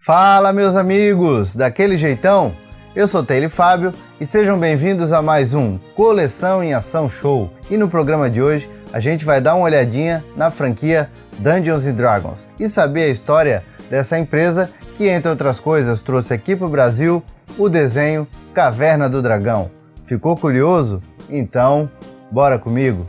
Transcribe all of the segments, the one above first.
Fala, meus amigos, daquele jeitão? Eu sou Taylor Fábio e sejam bem-vindos a mais um Coleção em Ação Show. E no programa de hoje a gente vai dar uma olhadinha na franquia Dungeons & Dragons e saber a história dessa empresa que, entre outras coisas, trouxe aqui para o Brasil o desenho Caverna do Dragão. Ficou curioso? Então, bora comigo!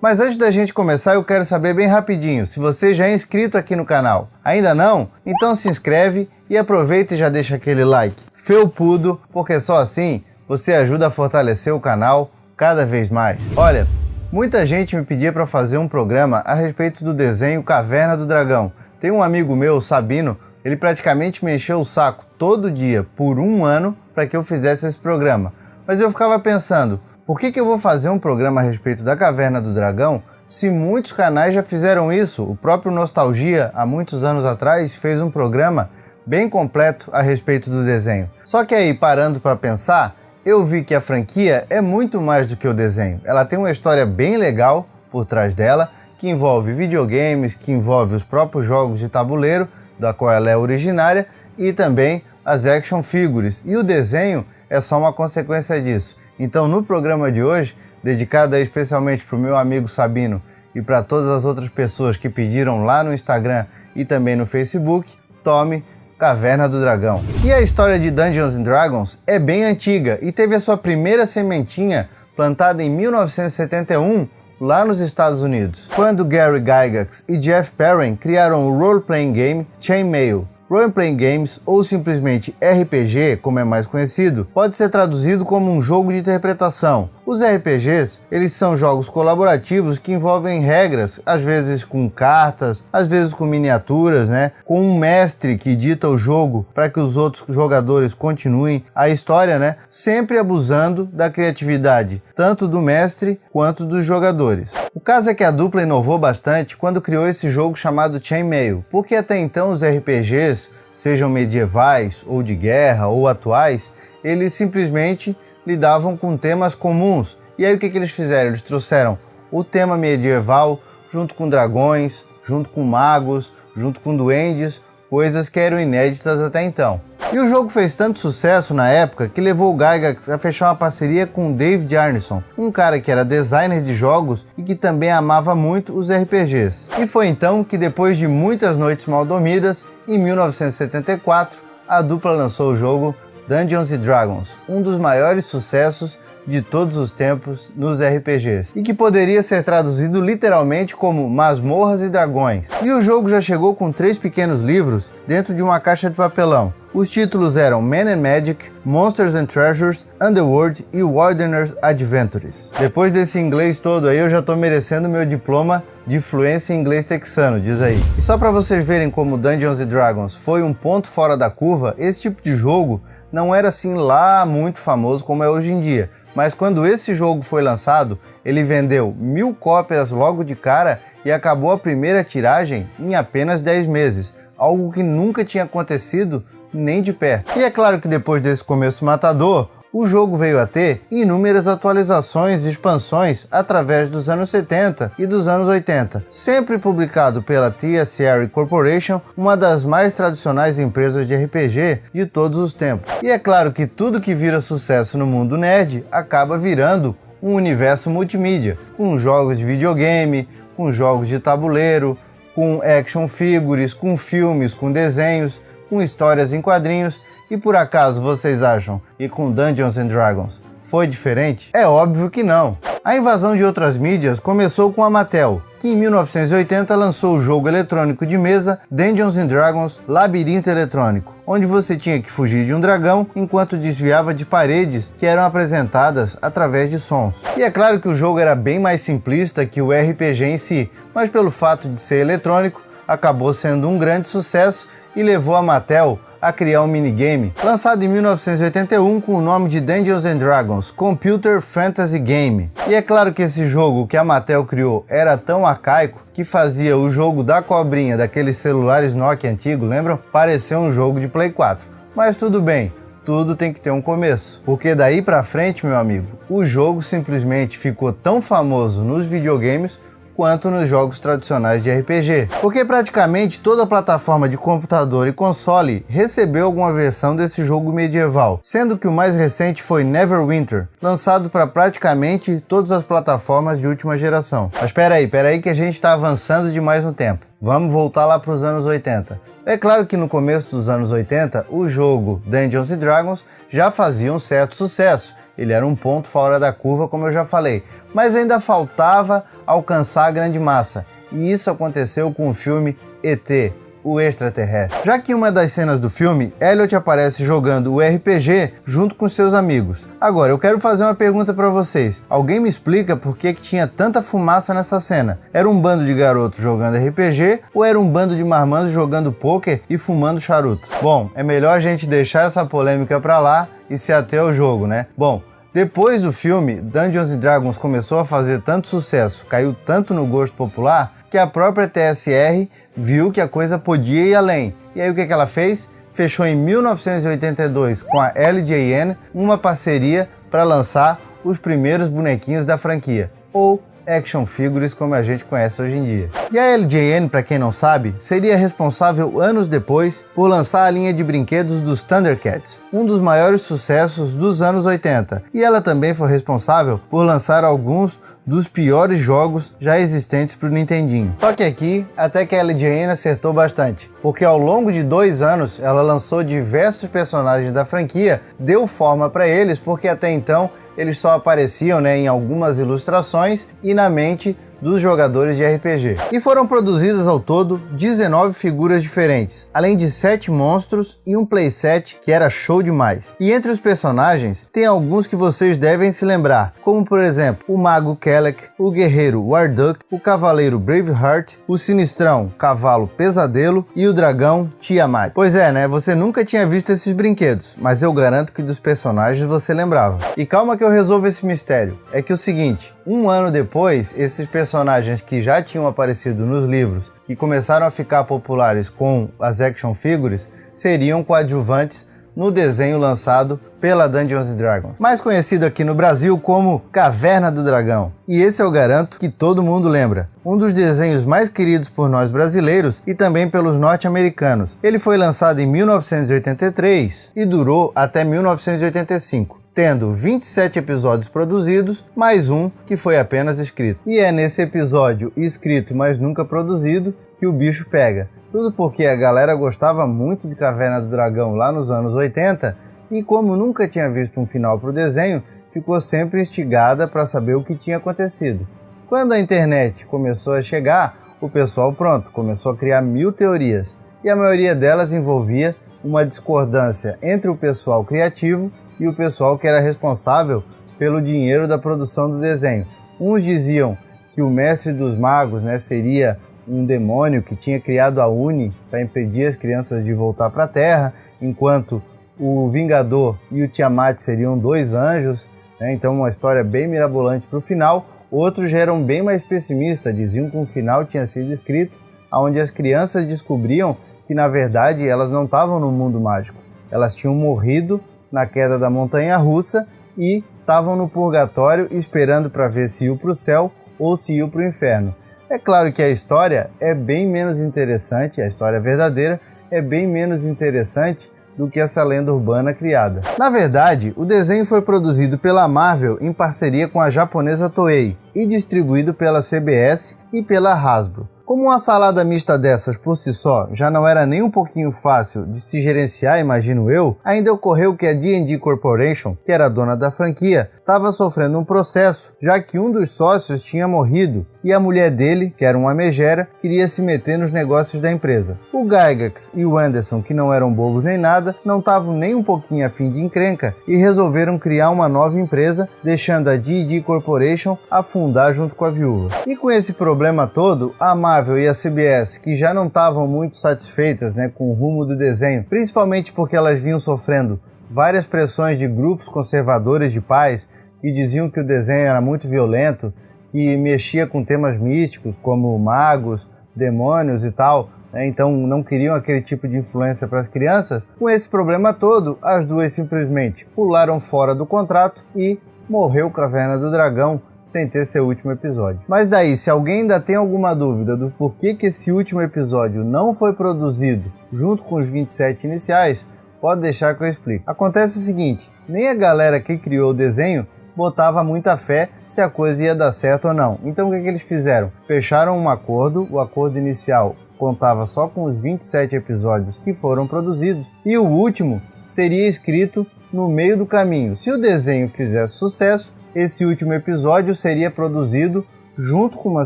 Mas antes da gente começar, eu quero saber bem rapidinho se você já é inscrito aqui no canal. Ainda não? Então se inscreve e aproveita e já deixa aquele like felpudo, porque só assim você ajuda a fortalecer o canal cada vez mais. Olha, muita gente me pedia para fazer um programa a respeito do desenho Caverna do Dragão. Tem um amigo meu, o Sabino, ele praticamente me encheu o saco todo dia por um ano para que eu fizesse esse programa. Mas eu ficava pensando, por que eu vou fazer um programa a respeito da Caverna do Dragão se muitos canais já fizeram isso? O próprio Nostalgia, há muitos anos atrás, fez um programa bem completo a respeito do desenho. Só que aí, parando para pensar, eu vi que a franquia é muito mais do que o desenho. Ela tem uma história bem legal por trás dela, que envolve videogames, que envolve os próprios jogos de tabuleiro, da qual ela é originária, e também as action figures. E o desenho é só uma consequência disso. Então, no programa de hoje, dedicado especialmente para o meu amigo Sabino e para todas as outras pessoas que pediram lá no Instagram e também no Facebook, tome Caverna do Dragão. E a história de Dungeons & Dragons é bem antiga e teve a sua primeira sementinha plantada em 1971 lá nos Estados Unidos, quando Gary Gygax e Jeff Perrin criaram o role-playing game Chainmail. Role-playing games, ou simplesmente RPG, como é mais conhecido, pode ser traduzido como um jogo de interpretação. Os RPGs, eles são jogos colaborativos que envolvem regras, às vezes com cartas, às vezes com miniaturas, com um mestre que dita o jogo para que os outros jogadores continuem a história, sempre abusando da criatividade, tanto do mestre quanto dos jogadores. O caso é que a dupla inovou bastante quando criou esse jogo chamado Chainmail, porque até então os RPGs, sejam medievais ou de guerra ou atuais, eles simplesmente lidavam com temas comuns. E aí o que eles fizeram? Eles trouxeram o tema medieval junto com dragões, junto com magos, junto com duendes, coisas que eram inéditas até então. E o jogo fez tanto sucesso na época que levou o Gygax a fechar uma parceria com o David Arneson, um cara que era designer de jogos e que também amava muito os RPGs. E foi então que, depois de muitas noites mal dormidas, em 1974, a dupla lançou o jogo Dungeons & Dragons, um dos maiores sucessos de todos os tempos nos RPGs, e que poderia ser traduzido literalmente como Masmorras e Dragões. E o jogo já chegou com 3 pequenos livros dentro de uma caixa de papelão. Os títulos eram Man and Magic, Monsters and Treasures, Underworld e Wilderness Adventures. Depois desse inglês todo aí, eu já tô merecendo meu diploma de fluência em inglês texano, diz aí. E só para vocês verem como Dungeons & Dragons foi um ponto fora da curva, esse tipo de jogo não era assim lá muito famoso como é hoje em dia. Mas quando esse jogo foi lançado, ele vendeu 1000 cópias logo de cara e acabou a primeira tiragem em apenas 10 meses, algo que nunca tinha acontecido nem de perto. E é claro que depois desse começo matador, o jogo veio a ter inúmeras atualizações e expansões através dos anos 70 e dos anos 80, sempre publicado pela TSR Corporation, uma das mais tradicionais empresas de RPG de todos os tempos. E é claro que tudo que vira sucesso no mundo nerd acaba virando um universo multimídia, com jogos de videogame, com jogos de tabuleiro, com action figures, com filmes, com desenhos, com histórias em quadrinhos. E por acaso vocês acham que com Dungeons & Dragons foi diferente? É óbvio que não. A invasão de outras mídias começou com a Mattel, que em 1980 lançou o jogo eletrônico de mesa Dungeons & Dragons Labirinto Eletrônico, onde você tinha que fugir de um dragão enquanto desviava de paredes que eram apresentadas através de sons. E é claro que o jogo era bem mais simplista que o RPG em si, mas pelo fato de ser eletrônico, acabou sendo um grande sucesso e levou a Mattel a criar um minigame, lançado em 1981 com o nome de Dungeons & Dragons Computer Fantasy Game. E é claro que esse jogo que a Mattel criou era tão arcaico que fazia o jogo da cobrinha daqueles celulares Nokia antigos, lembram? Parecer um jogo de Play 4. Mas tudo bem, tudo tem que ter um começo. Porque daí pra frente, meu amigo, o jogo simplesmente ficou tão famoso nos videogames quanto nos jogos tradicionais de RPG. Porque praticamente toda plataforma de computador e console recebeu alguma versão desse jogo medieval, sendo que o mais recente foi Neverwinter, lançado para praticamente todas as plataformas de última geração. Mas peraí que a gente está avançando demais no tempo. Vamos voltar lá para os anos 80. É claro que no começo dos anos 80, o jogo Dungeons & Dragons já fazia um certo sucesso. Ele era um ponto fora da curva, como eu já falei, mas ainda faltava alcançar a grande massa. E isso aconteceu com o filme ET, o Extraterrestre. Já que em uma das cenas do filme, Elliot aparece jogando o RPG junto com seus amigos. Agora, eu quero fazer uma pergunta para vocês. Alguém me explica por que tinha tanta fumaça nessa cena? Era um bando de garotos jogando RPG ou era um bando de marmanjos jogando pôquer e fumando charuto? Bom, é melhor a gente deixar essa polêmica para lá e se ater ao jogo, né? Bom, depois do filme, Dungeons & Dragons começou a fazer tanto sucesso, caiu tanto no gosto popular, que a própria TSR viu que a coisa podia ir além. E aí o que ela fez? Fechou em 1982 com a LJN uma parceria para lançar os primeiros bonequinhos da franquia, ou action figures como a gente conhece hoje em dia. E a LJN, para quem não sabe, seria responsável anos depois por lançar a linha de brinquedos dos Thundercats, um dos maiores sucessos dos anos 80, e ela também foi responsável por lançar alguns dos piores jogos já existentes para o Nintendinho. Só que aqui, até que a LJN acertou bastante, porque ao longo de 2 anos ela lançou diversos personagens da franquia, deu forma para eles, porque até então eles só apareciam, em algumas ilustrações e na mente dos jogadores de RPG. E foram produzidas ao todo 19 figuras diferentes, além de 7 monstros e um playset que era show demais. E entre os personagens, tem alguns que vocês devem se lembrar, como por exemplo, o Mago Kelek, o Guerreiro Warduk, o Cavaleiro Braveheart, o Sinistrão Cavalo Pesadelo e o Dragão Tiamat. Pois é, você nunca tinha visto esses brinquedos, mas eu garanto que dos personagens você lembrava. E calma que eu resolvo esse mistério. É que o seguinte, um ano depois, esses personagens que já tinham aparecido nos livros, que começaram a ficar populares com as action figures, seriam coadjuvantes no desenho lançado pela Dungeons & Dragons, mais conhecido aqui no Brasil como Caverna do Dragão. E esse eu garanto que todo mundo lembra. Um dos desenhos mais queridos por nós brasileiros e também pelos norte-americanos. Ele foi lançado em 1983 e durou até 1985. Tendo 27 episódios produzidos, mais um que foi apenas escrito. E é nesse episódio escrito, mas nunca produzido, que o bicho pega. Tudo porque a galera gostava muito de Caverna do Dragão lá nos anos 80, e como nunca tinha visto um final para o desenho, ficou sempre instigada para saber o que tinha acontecido. Quando a internet começou a chegar, o pessoal começou a criar 1000 teorias, e a maioria delas envolvia uma discordância entre o pessoal criativo e o pessoal que era responsável pelo dinheiro da produção do desenho. Uns diziam que o mestre dos magos, seria um demônio que tinha criado a Uni para impedir as crianças de voltar para a Terra, enquanto o Vingador e o Tiamat seriam 2 anjos, então uma história bem mirabolante para o final. Outros já eram bem mais pessimistas, diziam que o final tinha sido escrito onde as crianças descobriam que na verdade elas não estavam no mundo mágico, elas tinham morrido na queda da montanha-russa e estavam no purgatório esperando para ver se iam para o céu ou se iam para o inferno. É claro que a história é bem menos interessante, a história verdadeira é bem menos interessante do que essa lenda urbana criada. Na verdade, o desenho foi produzido pela Marvel em parceria com a japonesa Toei e distribuído pela CBS e pela Hasbro. Como uma salada mista dessas por si só já não era nem um pouquinho fácil de se gerenciar, imagino eu, ainda ocorreu que a D&D Corporation, que era a dona da franquia, estava sofrendo um processo, já que um dos sócios tinha morrido e a mulher dele, que era uma megera, queria se meter nos negócios da empresa. O Gygax e o Anderson, que não eram bobos nem nada, não estavam nem um pouquinho a fim de encrenca e resolveram criar uma nova empresa, deixando a D&D Corporation afundar junto com a viúva. E com esse problema todo, a Marvel e a CBS, que já não estavam muito satisfeitas com o rumo do desenho, principalmente porque elas vinham sofrendo várias pressões de grupos conservadores de pais que diziam que o desenho era muito violento, que mexia com temas místicos como magos, demônios e tal, né? Então não queriam aquele tipo de influência para as crianças. Com esse problema todo, as duas simplesmente pularam fora do contrato e morreu Caverna do Dragão sem ter seu último episódio. Mas daí, se alguém ainda tem alguma dúvida do porquê que esse último episódio não foi produzido junto com os 27 iniciais, pode deixar que eu explico. Acontece o seguinte, nem a galera que criou o desenho botava muita fé se a coisa ia dar certo ou não. Então o que eles fizeram? Fecharam um acordo, o acordo inicial contava só com os 27 episódios que foram produzidos e o último seria escrito no meio do caminho. Se o desenho fizesse sucesso, esse último episódio seria produzido junto com uma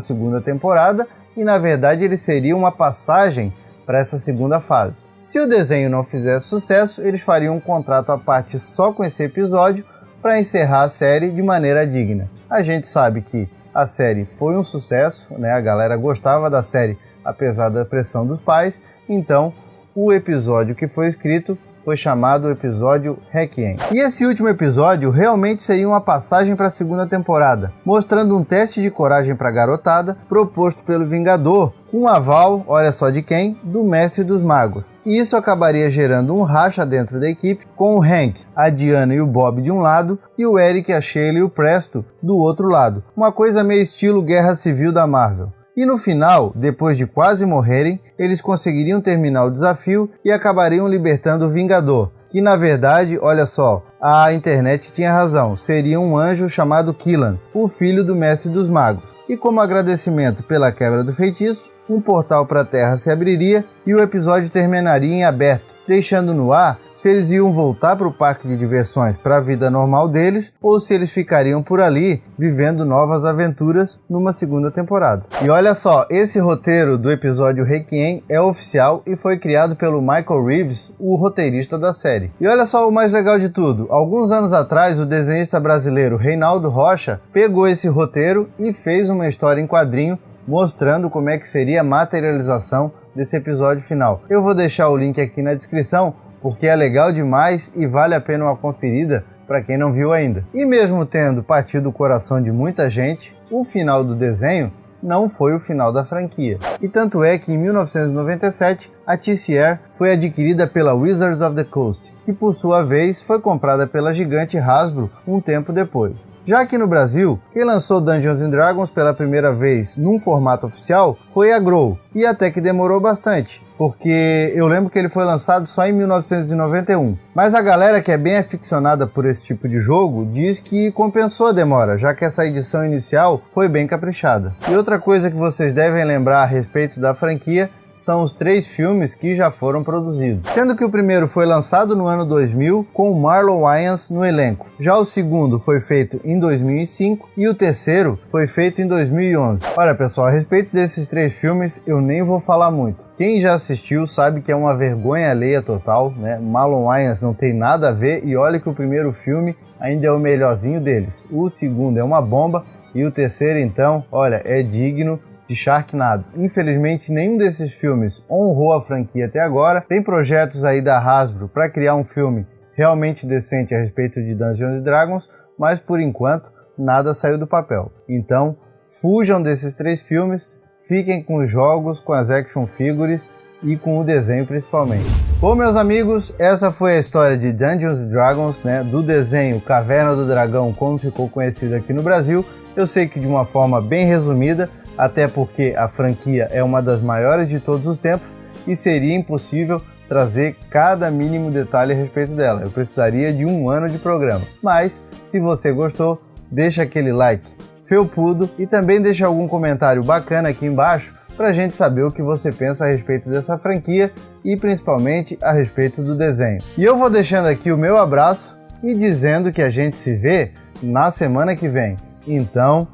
segunda temporada e, na verdade, ele seria uma passagem para essa segunda fase. Se o desenho não fizesse sucesso, eles fariam um contrato à parte só com esse episódio para encerrar a série de maneira digna. A gente sabe que a série foi um sucesso, né? A galera gostava da série apesar da pressão dos pais, então o episódio que foi escrito foi chamado episódio Requiem. E esse último episódio realmente seria uma passagem para a segunda temporada, mostrando um teste de coragem para a garotada proposto pelo Vingador, com aval, olha só de quem? Do Mestre dos Magos. E isso acabaria gerando um racha dentro da equipe, com o Hank, a Diana e o Bob de um lado, e o Eric, a Sheila e o Presto do outro lado. Uma coisa meio estilo Guerra Civil da Marvel. E no final, depois de quase morrerem, eles conseguiriam terminar o desafio e acabariam libertando o Vingador, que na verdade, olha só, a internet tinha razão, seria um anjo chamado Killan, o filho do Mestre dos Magos. E como agradecimento pela quebra do feitiço, um portal para a Terra se abriria e o episódio terminaria em aberto, deixando no ar se eles iam voltar para o parque de diversões para a vida normal deles ou se eles ficariam por ali vivendo novas aventuras numa segunda temporada. E olha só, esse roteiro do episódio Requiem é oficial e foi criado pelo Michael Reeves, o roteirista da série. E olha só o mais legal de tudo, alguns anos atrás o desenhista brasileiro Reinaldo Rocha pegou esse roteiro e fez uma história em quadrinho mostrando como é que seria a materialização desse episódio final. Eu vou deixar o link aqui na descrição, porque é legal demais e vale a pena uma conferida para quem não viu ainda. E mesmo tendo partido o coração de muita gente, o final do desenho não foi o final da franquia. E tanto é que em 1997, a TCR foi adquirida pela Wizards of the Coast, que por sua vez foi comprada pela gigante Hasbro um tempo depois. Já aqui no Brasil, quem lançou Dungeons & Dragons pela primeira vez num formato oficial foi a Grow, e até que demorou bastante, porque eu lembro que ele foi lançado só em 1991. Mas a galera que é bem aficionada por esse tipo de jogo diz que compensou a demora, já que essa edição inicial foi bem caprichada. E outra coisa que vocês devem lembrar a respeito da franquia são os 3 filmes que já foram produzidos, sendo que o primeiro foi lançado no ano 2000 com Marlon Wayans no elenco. Já o segundo foi feito em 2005 e o terceiro foi feito em 2011. Olha pessoal, a respeito desses 3 filmes eu nem vou falar muito. Quem já assistiu sabe que é uma vergonha alheia total, né? Marlon Wayans não tem nada a ver e olha que o primeiro filme ainda é o melhorzinho deles. O segundo é uma bomba e o terceiro então, olha, é digno de Sharknado. Infelizmente, nenhum desses filmes honrou a franquia até agora. Tem projetos aí da Hasbro para criar um filme realmente decente a respeito de Dungeons & Dragons, mas por enquanto nada saiu do papel. Então, fujam desses 3 filmes, fiquem com os jogos, com as action figures e com o desenho principalmente. Bom, meus amigos, essa foi a história de Dungeons & Dragons, né, do desenho Caverna do Dragão, como ficou conhecido aqui no Brasil. Eu sei que de uma forma bem resumida, até porque a franquia é uma das maiores de todos os tempos e seria impossível trazer cada mínimo detalhe a respeito dela. Eu precisaria de um ano de programa. Mas, se você gostou, deixa aquele like felpudo e também deixa algum comentário bacana aqui embaixo para a gente saber o que você pensa a respeito dessa franquia e principalmente a respeito do desenho. E eu vou deixando aqui o meu abraço e dizendo que a gente se vê na semana que vem. Então,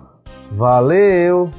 valeu!